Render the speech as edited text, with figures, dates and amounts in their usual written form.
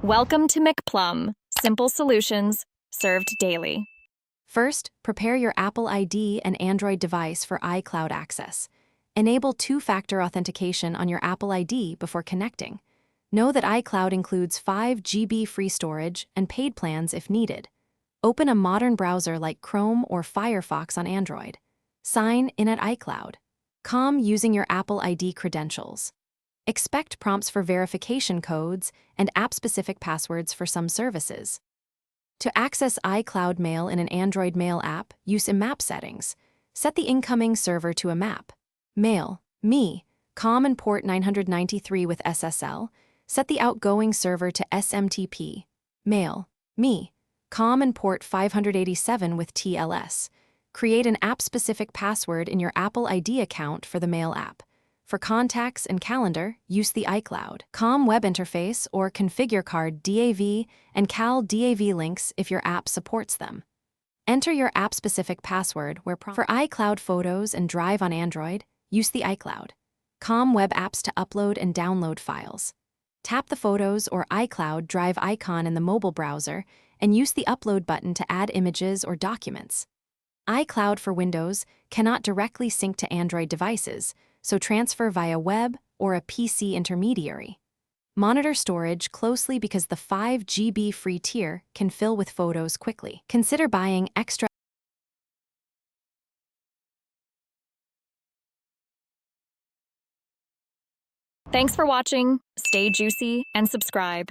Welcome to McPlum, simple solutions served daily. First, prepare your Apple ID and Android device for iCloud access. Enable two-factor authentication on your Apple ID before connecting. Know that iCloud includes 5 GB free storage and paid plans if needed. Open a modern browser like Chrome or Firefox on Android. Sign in at iCloud. Com using your Apple ID credentials. Expect prompts for verification codes and app-specific passwords for some services. To access iCloud Mail in an Android Mail app, use IMAP settings. Set the incoming server to IMAP. Mail, me, COM and port 993 with SSL. Set the outgoing server to SMTP. Mail, me, COM and port 587 with TLS. Create an app-specific password in your Apple ID account for the Mail app. For contacts and calendar, use the iCloud COM web interface or configure card DAV and Cal DAV links if your app supports them. Enter your app-specific password where for iCloud Photos and Drive on Android, use the iCloud COM web apps to upload and download files. Tap the Photos or iCloud Drive icon in the mobile browser and use the Upload button to add images or documents. iCloud for Windows cannot directly sync to Android devices, so transfer via web or a PC intermediary. Monitor storage closely because the 5 GB free tier can fill with photos quickly. Consider buying extra. Thanks for watching. Stay juicy and subscribe.